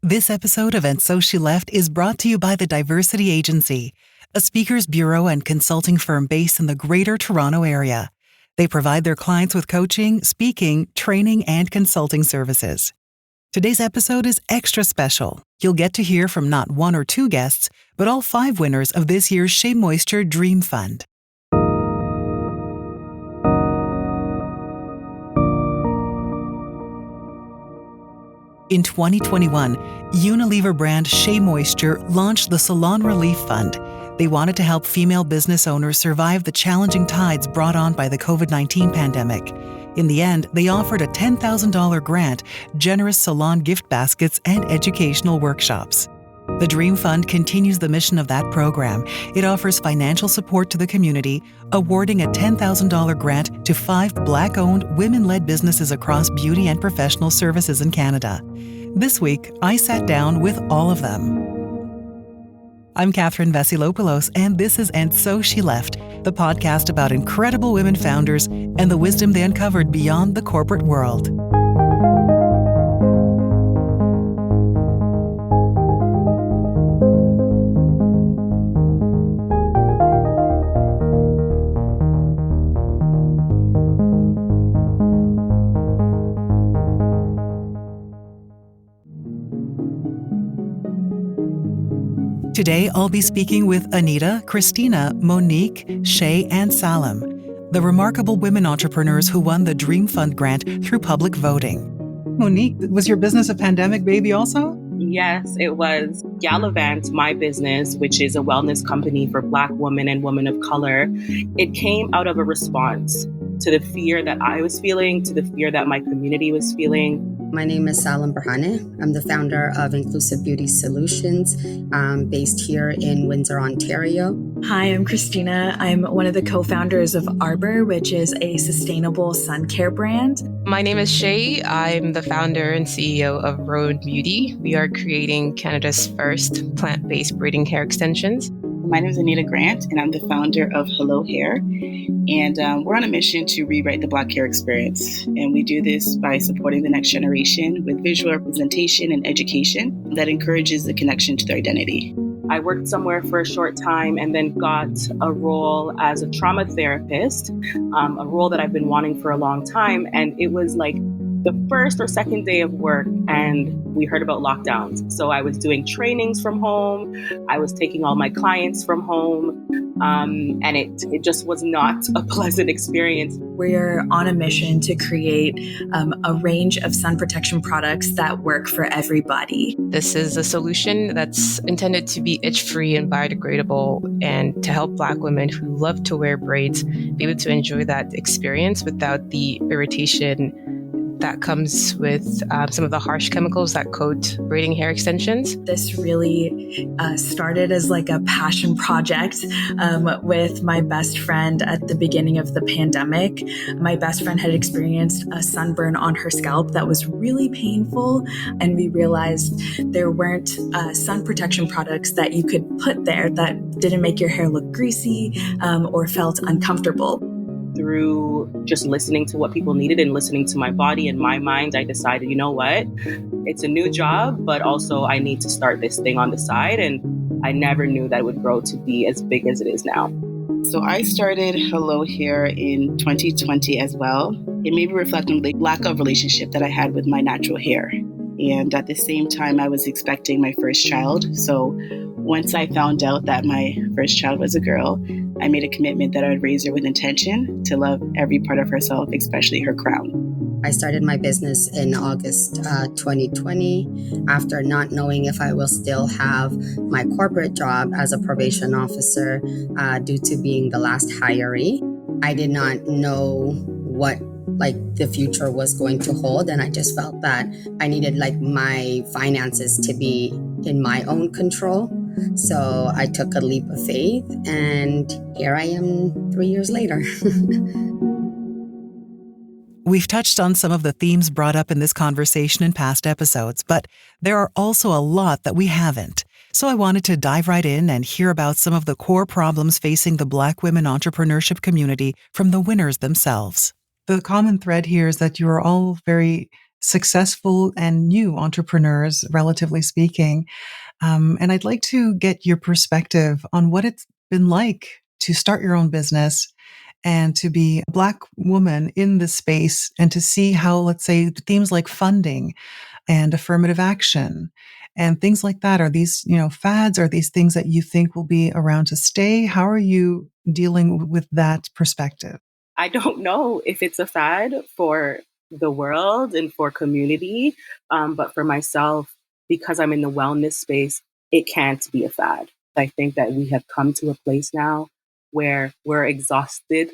This episode of And So She Left is brought to you by the Diversity Agency, a speakers bureau and consulting firm based in the Greater Toronto Area. They provide their clients with coaching, speaking, training, and consulting services. Today's episode is extra special. You'll get to hear from not one or two guests, but all 5 winners of this year's Shea Moisture Dream Fund. In 2021, Unilever brand Shea Moisture launched the Salon Relief Fund. They wanted to help female business owners survive the challenging tides brought on by the COVID-19 pandemic. In the end, they offered a $10,000 grant, generous salon gift baskets, and educational workshops. The Dream Fund continues the mission of that program. It offers financial support to the community, awarding a $10,000 grant to 5 Black-owned, women-led businesses across beauty and professional services in Canada. This week, I sat down with all of them. I'm Catherine Vasilopoulos, and this is And So She Left, the podcast about incredible women founders and the wisdom they uncovered beyond the corporate world. Today, I'll be speaking with Anita, Kristina, Monique, Shea, and Salem, the remarkable women entrepreneurs who won the Dream Fund grant through public voting. Monique, was your business a pandemic baby also? Yes, it was. Gyallivant, my business, which is a wellness company for Black women and women of color, it came out of a response to the fear that I was feeling, to the fear that my community was feeling. My name is Salem Berhane. I'm the founder of IncluSV Beauty Solutions, based here in Windsor, Ontario. Hi, I'm Kristina. I'm one of the co-founders of Arbre, which is a sustainable sun care brand. My name is Shea. I'm the founder and CEO of ROUN Beauty. We are creating Canada's first plant-based braiding hair extensions. My name is Anita Grant, and I'm the founder of Hello Hair. And we're on a mission to rewrite the Black hair experience. And we do this by supporting the next generation with visual representation and education that encourages the connection to their identity. I worked somewhere for a short time and then got a role as a trauma therapist, a role that I've been wanting for a long time. And it was like the first or second day of work, and we heard about lockdowns. So I was doing trainings from home. I was taking all my clients from home. And it just was not a pleasant experience. We're on a mission to create a range of sun protection products that work for everybody. This is a solution that's intended to be itch-free and biodegradable, and to help Black women who love to wear braids be able to enjoy that experience without the irritation that comes with some of the harsh chemicals that coat braiding hair extensions. This really started as like a passion project with my best friend at the beginning of the pandemic. My best friend had experienced a sunburn on her scalp that was really painful, and we realized there weren't sun protection products that you could put there that didn't make your hair look greasy or felt uncomfortable. Through just listening to what people needed and listening to my body and my mind, I decided, you know what? It's a new job, but also I need to start this thing on the side. And I never knew that it would grow to be as big as it is now. So I started Hello Hair in 2020 as well. It made me reflect on the lack of relationship that I had with my natural hair. And at the same time, I was expecting my first child. So once I found out that my first child was a girl, I made a commitment that I would raise her with intention to love every part of herself, especially her crown. I started my business in August 2020 after not knowing if I will still have my corporate job as a probation officer due to being the last hiree. I did not know what the future was going to hold, and I just felt that I needed my finances to be in my own control. So I took a leap of faith, and here I am 3 years later. We've touched on some of the themes brought up in this conversation in past episodes, but there are also a lot that we haven't. So I wanted to dive right in and hear about some of the core problems facing the Black women entrepreneurship community from the winners themselves. The common thread here is that you are all very successful and new entrepreneurs, relatively speaking. And I'd like to get your perspective on what it's been like to start your own business and to be a Black woman in this space and to see how, let's say, themes like funding and affirmative action and things like that. Are these, fads? Are these things that you think will be around to stay? How are you dealing with that perspective? I don't know if it's a fad for the world and for community, but for myself, because I'm in the wellness space, it can't be a fad. I think that we have come to a place now where we're exhausted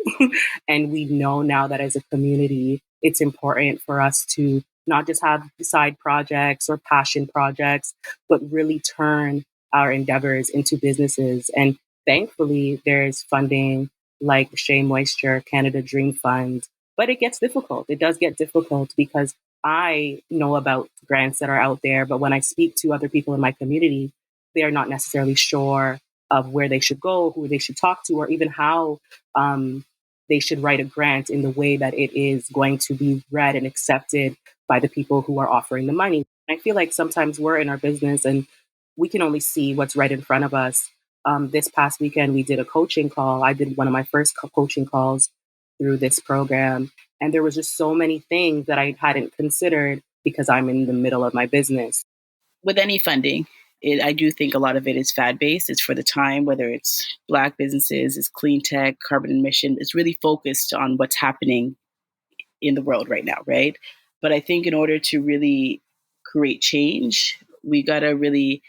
and we know now that as a community, it's important for us to not just have side projects or passion projects, but really turn our endeavors into businesses. And thankfully, there's funding like Shea Moisture, Canada Dream Fund. But it gets difficult. It does get difficult because I know about grants that are out there, but when I speak to other people in my community, they are not necessarily sure of where they should go, who they should talk to, or even how they should write a grant in the way that it is going to be read and accepted by the people who are offering the money. I feel like sometimes we're in our business and we can only see what's right in front of us. This past weekend, we did a coaching call. I did one of my first coaching calls through this program. And there was just so many things that I hadn't considered because I'm in the middle of my business. With any funding, I do think a lot of it is fad-based. It's for the time, whether it's Black businesses, it's clean tech, carbon emission. It's really focused on what's happening in the world right now, right? But I think in order to really create change, we got to really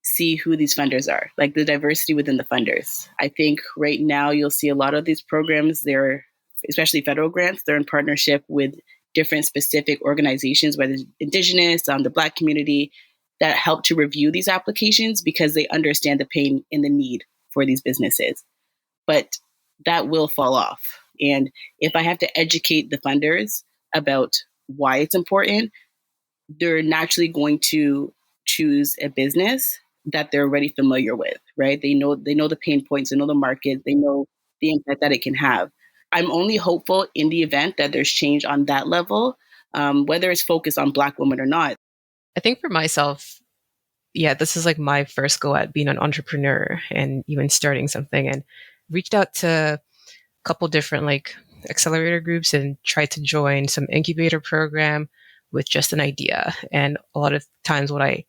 see who these funders are, like the diversity within the funders. I think right now you'll see a lot of these programs, they're, especially federal grants, they're in partnership with different specific organizations, whether it's Indigenous, the Black community, that help to review these applications because they understand the pain and the need for these businesses. But that will fall off. And if I have to educate the funders about why it's important, they're naturally going to choose a business that they're already familiar with, right? They know the pain points, they know the market, they know the impact that it can have. I'm only hopeful in the event that there's change on that level, whether it's focused on Black women or not. I think for myself, this is like my first go at being an entrepreneur and even starting something, and reached out to a couple different like accelerator groups and tried to join some incubator program with just an idea. And a lot of times what I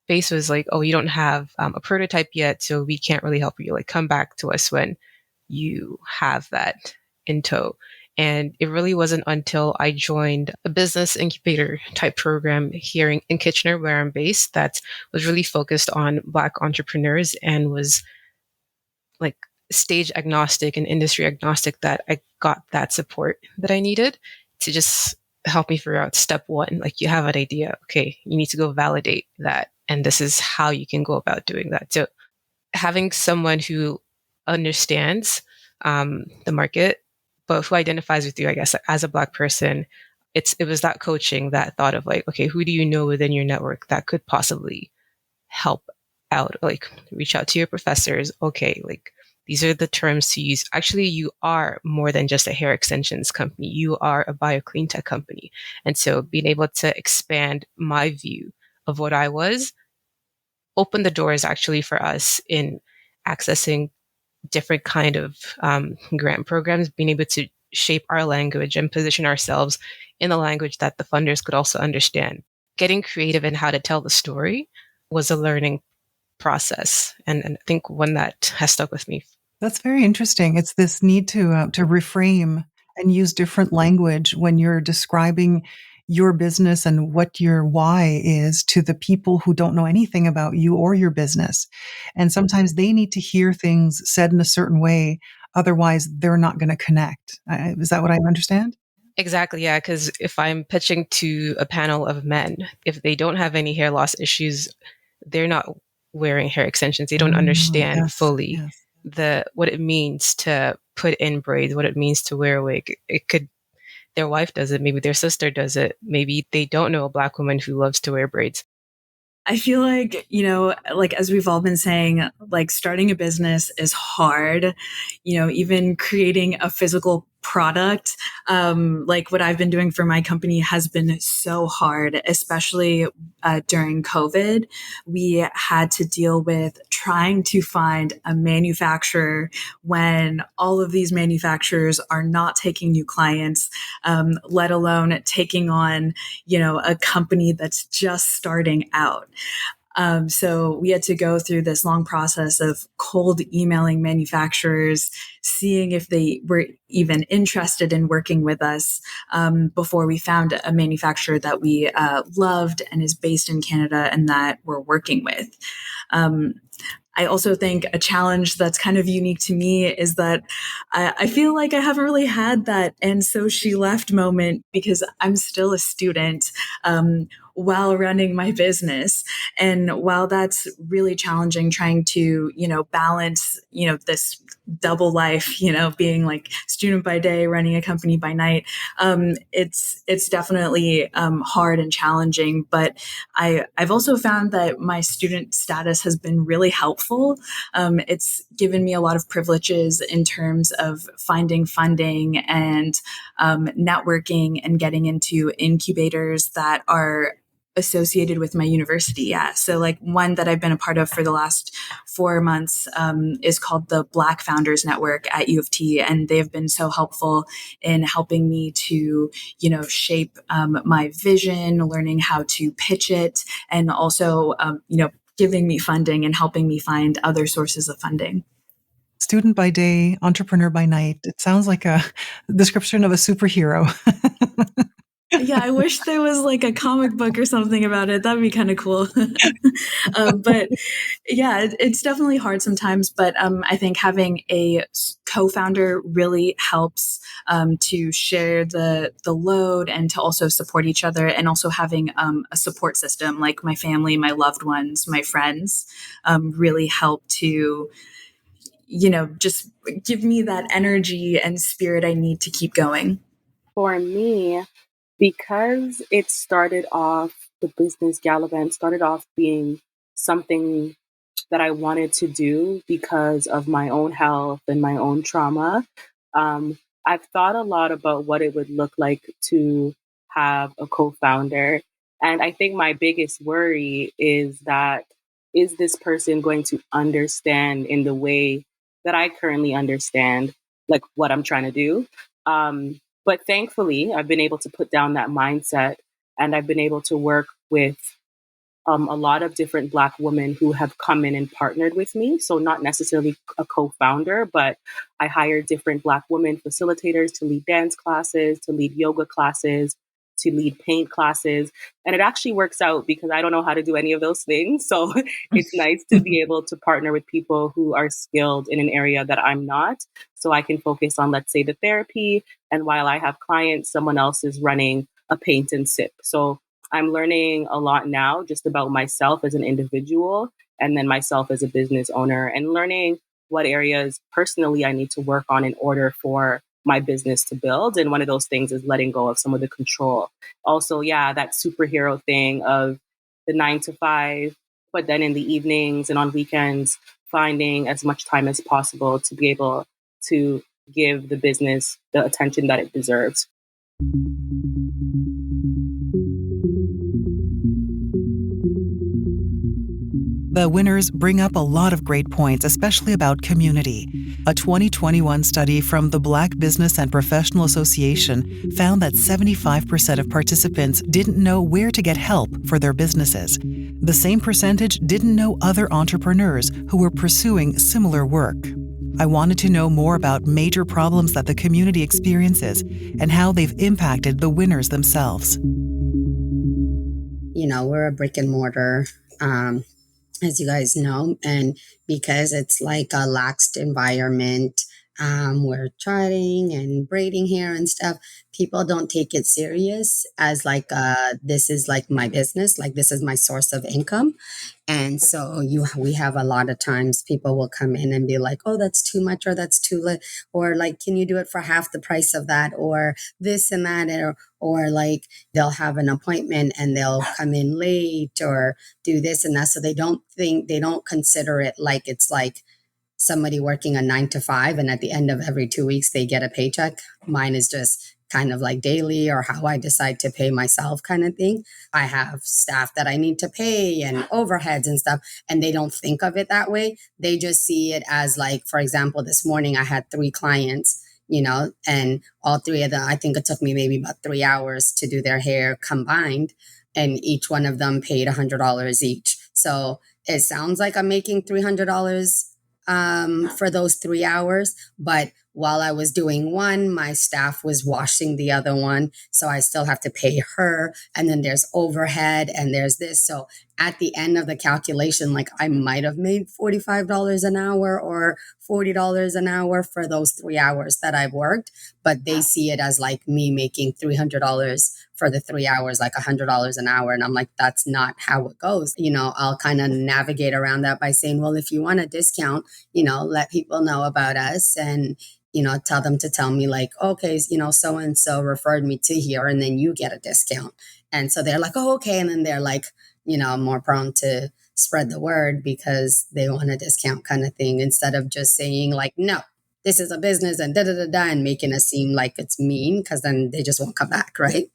faced was like, oh, you don't have a prototype yet, so we can't really help you. Like, come back to us when you have that in tow. And it really wasn't until I joined a business incubator type program here in Kitchener, where I'm based, that was really focused on Black entrepreneurs and was like stage agnostic and industry agnostic, that I got that support that I needed to just help me figure out step one. Like, you have an idea. Okay, you need to go validate that. And this is how you can go about doing that. So having someone who understands the market, but who identifies with you, I guess, as a Black person, it was that coaching, that thought of like, okay, who do you know within your network that could possibly help out? Like, reach out to your professors. Okay, like, these are the terms to use. Actually, you are more than just a hair extensions company. You are a bio-clean tech company. And so being able to expand my view of what I was opened the doors actually for us in accessing different kind of grant programs, being able to shape our language and position ourselves in a language that the funders could also understand. Getting creative in how to tell the story was a learning process, and I think one that has stuck with me. That's very interesting. It's this need to reframe and use different language when you're describing your business and what your why is to the people who don't know anything about you or your business. And sometimes they need to hear things said in a certain way. Otherwise, they're not going to connect. Is that what I understand? Exactly, yeah. Because if I'm pitching to a panel of men, if they don't have any hair loss issues, they're not wearing hair extensions. They don't understand fully what it means to put in braids, what it means to wear a wig. It could, their wife does it, maybe their sister does it, maybe they don't know a Black woman who loves to wear braids. I feel like, like as we've all been saying, like starting a business is hard, even creating a physical product, like what I've been doing for my company has been so hard, especially during COVID. We had to deal with trying to find a manufacturer when all of these manufacturers are not taking new clients, let alone taking on, a company that's just starting out. So we had to go through this long process of cold emailing manufacturers, seeing if they were even interested in working with us, before we found a manufacturer that we loved and is based in Canada and that we're working with. I also think a challenge that's kind of unique to me is that I feel like I haven't really had that "and so she left" moment because I'm still a student while running my business. And while that's really challenging, trying to, balance, this double life, being like student by day, running a company by night, it's definitely hard and challenging. But I've also found that my student status has been really helpful. It's given me a lot of privileges in terms of finding funding and networking and getting into incubators that are associated with my university. Yeah. So like one that I've been a part of for the last 4 months is called the Black Founders Network at U of T. And they've been so helpful in helping me to, shape my vision, learning how to pitch it, and also, giving me funding and helping me find other sources of funding. Student by day, entrepreneur by night. It sounds like a description of a superhero. Yeah, I wish there was like a comic book or something about it. That'd be kind of cool. But yeah, it's definitely hard sometimes. But I think having a co-founder really helps to share the load and to also support each other, and also having a support system like my family, my loved ones, my friends really help to, just give me that energy and spirit I need to keep going. For me, because it started off, the business Gyallivant started off being something that I wanted to do because of my own health and my own trauma. I've thought a lot about what it would look like to have a co founder. And I think my biggest worry is that, is this person going to understand in the way that I currently understand, like what I'm trying to do? But thankfully, I've been able to put down that mindset, and I've been able to work with a lot of different Black women who have come in and partnered with me. So not necessarily a co-founder, but I hired different Black women facilitators to lead dance classes, to lead yoga classes, to lead paint classes. And it actually works out because I don't know how to do any of those things. So it's nice to be able to partner with people who are skilled in an area that I'm not. So I can focus on, let's say, the therapy. And while I have clients, someone else is running a paint and sip. So I'm learning a lot now just about myself as an individual, and then myself as a business owner, and learning what areas personally I need to work on in order for my business to build. And one of those things is letting go of some of the control. Also, yeah, that superhero thing of the 9 to 5, but then in the evenings and on weekends, finding as much time as possible to be able to give the business the attention that it deserves. The winners bring up a lot of great points, especially about community. A 2021 study from the Black Business and Professional Association found that 75% of participants didn't know where to get help for their businesses. The same percentage didn't know other entrepreneurs who were pursuing similar work. I wanted to know more about major problems that the community experiences and how they've impacted the winners themselves. We're a brick and mortar, as you guys know, and because it's like a laxed environment, we're chatting and braiding hair and stuff, people don't take it serious as like this is like my business, like this is my source of income. And so we have a lot of times people will come in and be like, oh, that's too much, or that's too little, or like, can you do it for half the price of that, or this and that, or like they'll have an appointment and they'll come in late or do this and that. So they don't consider it like it's like somebody working a 9 to 5 and at the end of every 2 weeks they get a paycheck. Mine is just kind of like daily or how I decide to pay myself kind of thing. I have staff that I need to pay and overheads and stuff, and they don't think of it that way. They just see it as like, for example, this morning I had 3 clients, and all 3 of them, I think it took me maybe about 3 hours to do their hair combined, and each one of them paid $100 each. So it sounds like I'm making $300 for those 3 hours. But while I was doing one, my staff was washing the other one. So I still have to pay her. And then there's overhead and there's this. So at the end of the calculation, like I might have made $45 an hour or $40 an hour for those 3 hours that I've worked. But they see it as like me making $300 for the 3 hours, like $100 an hour. And I'm like, that's not how it goes. I'll kind of navigate around that by saying, well, if you want a discount, let people know about us and, tell them to tell me like, okay, so-and-so referred me to here and then you get a discount. And so they're like, oh, okay. And then they're like, more prone to spread the word because they want a discount kind of thing instead of just saying like, no, this is a business and da-da-da-da and making it seem like it's mean because then they just won't come back, right?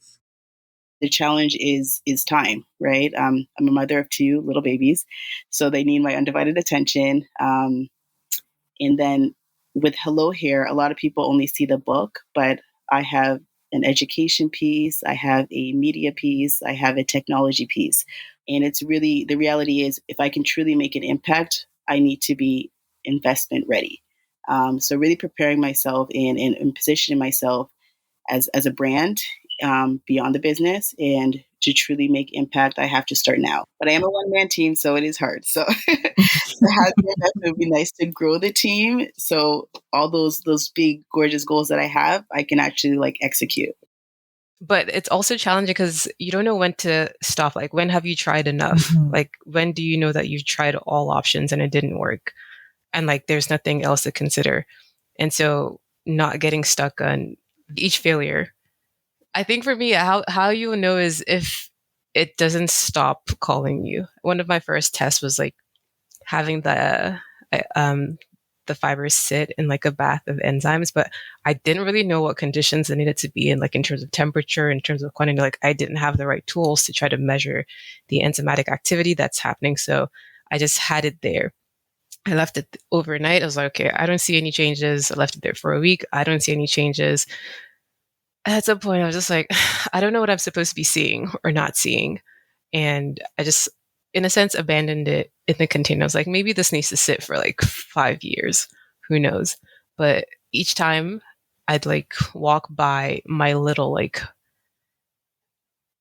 The challenge is time, right? I'm a mother of 2 little babies, so they need my undivided attention. And then with Hello Hair, a lot of people only see the book, but I have an education piece, I have a media piece, I have a technology piece. And it's really, the reality is, if I can truly make an impact, I need to be investment ready. So really preparing myself and positioning myself as a brand beyond the business, and to truly make impact, I have to start now. But I am a one-man team, so it is hard. So it would be nice to grow the team. So all those big, gorgeous goals that I have, I can actually like execute. But it's also challenging because you don't know when to stop. Like, when have you tried enough? Mhm. Like, when do you know that you've tried all options and it didn't work? And like, there's nothing else to consider. And so not getting stuck on each failure. I think for me, how you will know is if it doesn't stop calling you. One of my first tests was like having the fibers sit in like a bath of enzymes, but I didn't really know what conditions they needed to be in, like in terms of temperature, in terms of quantity. Like I didn't have the right tools to try to measure the enzymatic activity that's happening. So I just had it there. I left it overnight. I was like, okay, I don't see any changes. I left it there for a week. I don't see any changes. At some point, I was just like, I don't know what I'm supposed to be seeing or not seeing. And I just, in a sense, abandoned it in the container. I was like, maybe this needs to sit for like 5 years. Who knows? But each time I'd like walk by my little like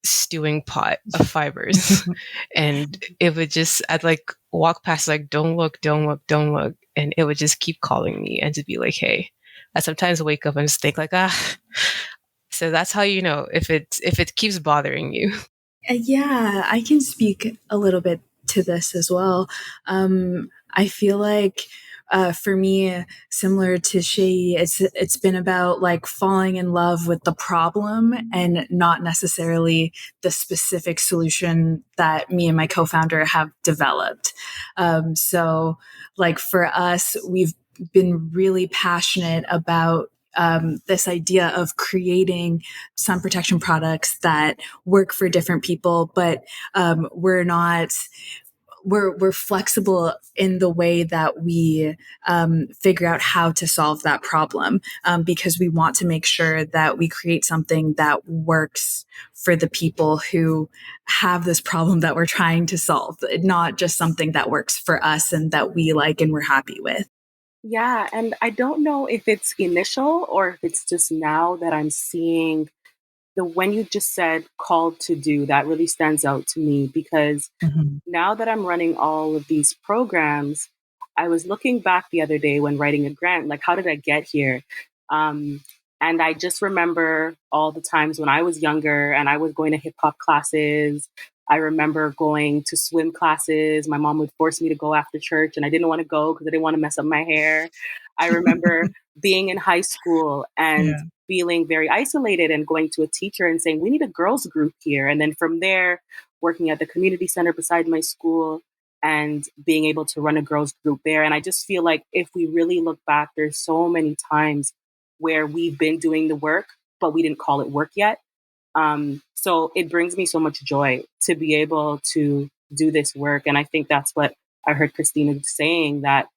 stewing pot of fibers and it would just, I'd like walk past, like, don't look, don't look, don't look. And it would just keep calling me and to be like, hey, I sometimes wake up and just think like, so that's how you know if it keeps bothering you. Yeah, I can speak a little bit to this as well. I feel like for me, similar to Shea, it's been about like falling in love with the problem and not necessarily the specific solution that me and my co-founder have developed. So, like for us, we've been really passionate about this idea of creating sun protection products that work for different people, but we're flexible in the way that we figure out how to solve that problem, because we want to make sure that we create something that works for the people who have this problem that we're trying to solve, not just something that works for us and that we like and we're happy with. Yeah, and I don't know if it's initial or if it's just now that I'm seeing the when you just said called to do, that really stands out to me because Mhm. now that I'm running all of these programs, I was looking back the other day when writing a grant, like, how did I get here? Um, and I just remember all the times when I was younger and I was going to hip hop classes. I remember going to swim classes. My mom would force me to go after church, and I didn't want to go because I didn't want to mess up my hair. I remember being in high school and Yeah. feeling very isolated and going to a teacher and saying, we need a girls group here. And then from there, working at the community center beside my school and being able to run a girls group there. And I just feel like if we really look back, there's so many times where we've been doing the work, but we didn't call it work yet. So it brings me so much joy to be able to do this work. And I think that's what I heard Kristina saying, that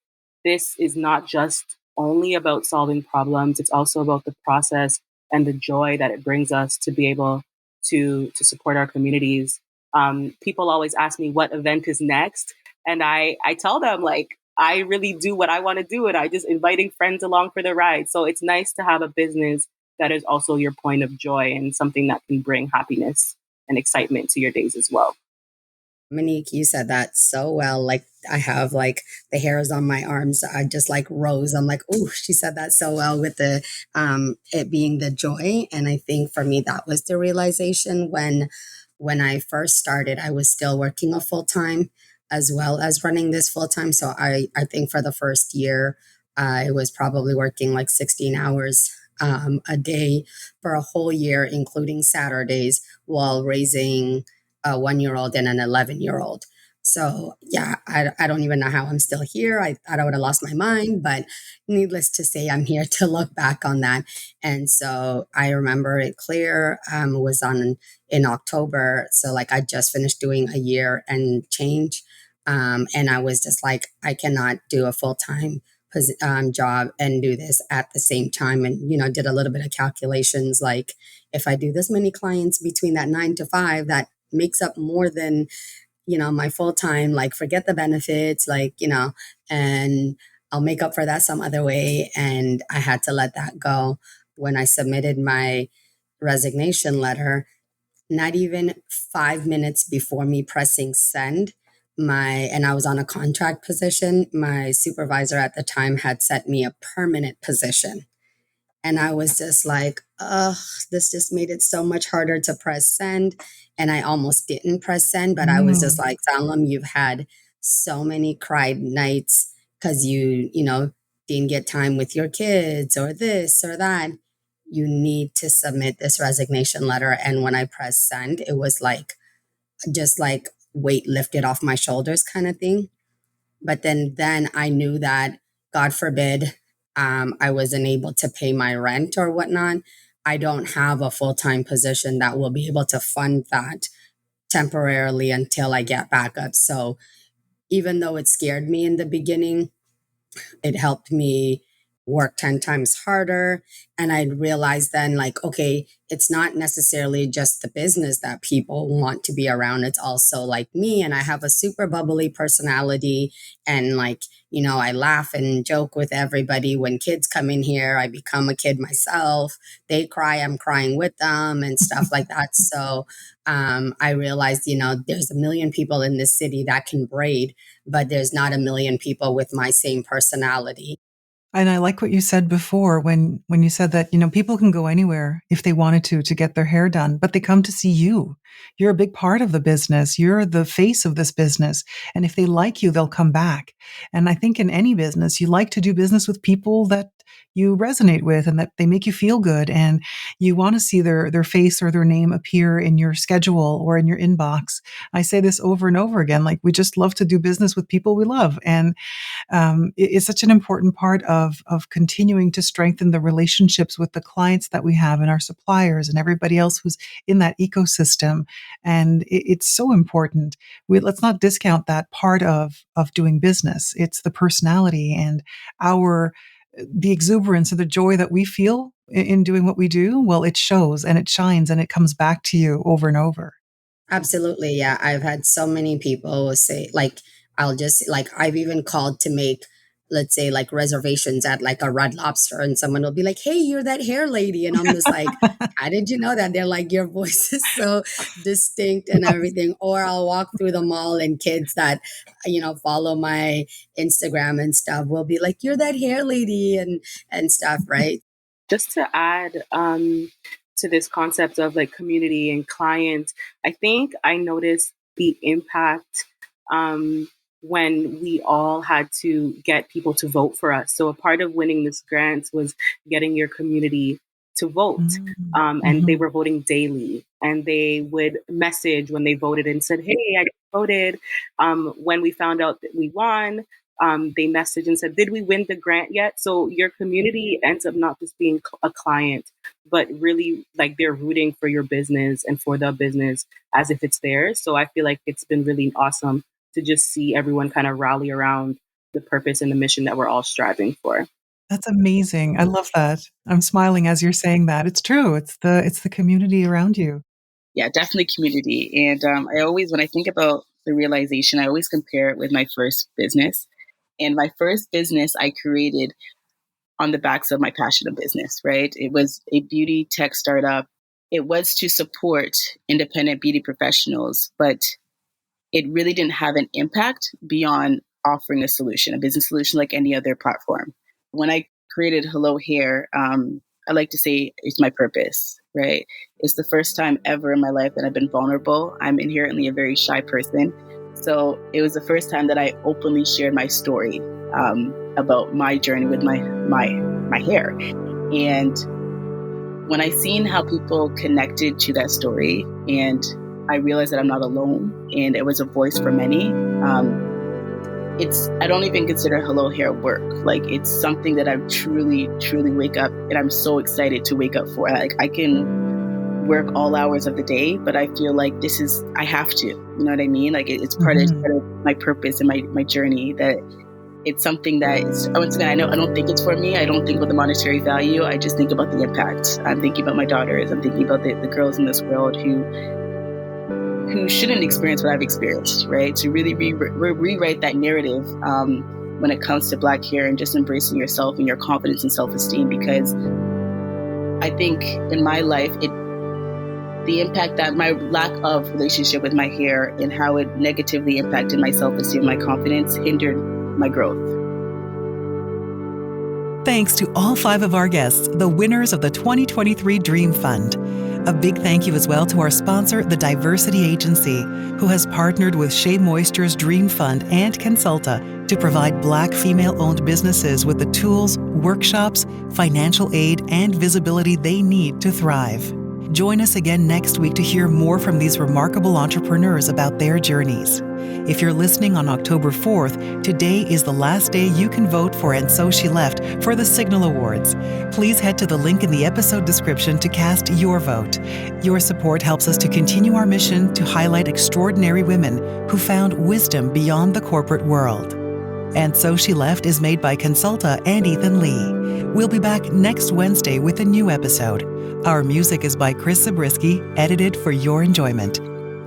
this is not just only about solving problems, it's also about the process and the joy that it brings us to be able to support our communities. People always ask me what event is next. And I tell them, like, I really do what I want to do, and I just inviting friends along for the ride. So it's nice to have a business that is also your point of joy and something that can bring happiness and excitement to your days as well. Monique, you said that so well. Like, I have like the hairs on my arms. I just like rose. I'm like, oh, she said that so well with the it being the joy. And I think for me that was the realization when I first started. I was still working a full time as well as running this full time. So I think for the first year, I was probably working like 16 hours a day for a whole year, including Saturdays, while raising a 1-year-old and an 11-year-old. So yeah, I don't even know how I'm still here. I thought I would have lost my mind, but needless to say, I'm here to look back on that. And so I remember it clear. Was on in October. So like I just finished doing a year and change. And I was just like, I cannot do a full-time job and do this at the same time. And, did a little bit of calculations. Like if I do this many clients between that 9 to 5, that makes up more than, my full time, like forget the benefits, like, and I'll make up for that some other way. And I had to let that go. When I submitted my resignation letter, not even 5 minutes before me pressing send, and I was on a contract position, my supervisor at the time had set me a permanent position. And I was just like, ugh, this just made it so much harder to press send. And I almost didn't press send, but I was just like, Salem, you've had so many cried nights because you didn't get time with your kids or this or that. You need to submit this resignation letter. And when I pressed send, it was like, just like weight lifted off my shoulders kind of thing. But then I knew that, God forbid, I wasn't able to pay my rent or whatnot. I don't have a full-time position that will be able to fund that temporarily until I get back up. So even though it scared me in the beginning, it helped me work 10 times harder. And I realized then, like, okay, it's not necessarily just the business that people want to be around. It's also like me. And I have a super bubbly personality. And like, I laugh and joke with everybody. When kids come in here, I become a kid myself. They cry, I'm crying with them and stuff like that. So I realized, there's a million people in this city that can braid, but there's not a million people with my same personality. And I like what you said before when you said that, people can go anywhere if they wanted to get their hair done, but they come to see you. You're a big part of the business. You're the face of this business. And if they like you, they'll come back. And I think in any business, you like to do business with people that you resonate with and that they make you feel good. And you want to see their face or their name appear in your schedule or in your inbox. I say this over and over again, like we just love to do business with people we love. And it's such an important part of continuing to strengthen the relationships with the clients that we have and our suppliers and everybody else who's in that ecosystem. And it's so important. Let's not discount that part of doing business. It's the personality and the exuberance and the joy that we feel in doing what we do. Well, it shows and it shines and it comes back to you over and over. Absolutely. Yeah. I've had so many people say, like, I've even called to make let's say like reservations at like a Red Lobster, and someone will be like, "Hey, you're that hair lady," and I'm just like, "How did you know that?" They're like, "Your voice is so distinct and everything." Or I'll walk through the mall and kids that follow my Instagram and stuff will be like, "You're that hair lady," and stuff, right? Just to add to this concept of like community and client, I think I noticed the impact when we all had to get people to vote for us. So a part of winning this grant was getting your community to vote. And they were voting daily, and they would message when they voted and said, "Hey, I voted." When we found out that we won, they messaged and said, "Did we win the grant yet?" So your community ends up not just being a client, but really like they're rooting for your business and for the business as if it's theirs. So I feel like it's been really awesome to just see everyone kind of rally around the purpose and the mission that we're all striving for. That's amazing. I love that. I'm smiling as you're saying that. It's true. It's the community around you. Yeah, definitely community. And I always, when I think about the realization, I always compare it with my first business. And my first business I created on the backs of my passion of business, right? It was a beauty tech startup. It was to support independent beauty professionals, but it really didn't have an impact beyond offering a solution, a business solution like any other platform. When I created Hello Hair, I like to say it's my purpose, right? It's the first time ever in my life that I've been vulnerable. I'm inherently a very shy person. So it was the first time that I openly shared my story about my journey with my hair. And when I seen how people connected to that story, and I realized that I'm not alone, and it was a voice for many. I don't even consider Hello Hair work. Like, it's something that I truly, truly wake up, and I'm so excited to wake up for. Like, I can work all hours of the day, but I feel like I have to, you know what I mean? Like, it's part of my purpose and my journey, that it's something that once again, I don't think it's for me. I don't think with the monetary value. I just think about the impact. I'm thinking about my daughters. I'm thinking about the girls in this world who shouldn't experience what I've experienced, right? To really rewrite that narrative when it comes to Black hair, and just embracing yourself and your confidence and self-esteem. Because I think in my life, the impact that my lack of relationship with my hair and how it negatively impacted my self-esteem, my confidence, hindered my growth. Thanks to all 5 of our guests, the winners of the 2023 Dream Fund. A big thank you as well to our sponsor, the Diversity Agency, who has partnered with Shea Moisture's Dream Fund and Cansulta to provide Black female-owned businesses with the tools, workshops, financial aid, and visibility they need to thrive. Join us again next week to hear more from these remarkable entrepreneurs about their journeys. If you're listening on October 4th, today is the last day you can vote for And So She Left for the Signal Awards. Please head to the link in the episode description to cast your vote. Your support helps us to continue our mission to highlight extraordinary women who found wisdom beyond the corporate world. And So She Left is made by Cansulta and Ethan Lee. We'll be back next Wednesday with a new episode. Our music is by Chris Zabriskie, edited for your enjoyment.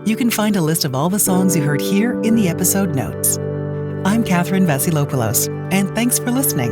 You can find a list of all the songs you heard here in the episode notes. I'm Catherine Vasilopoulos, and thanks for listening.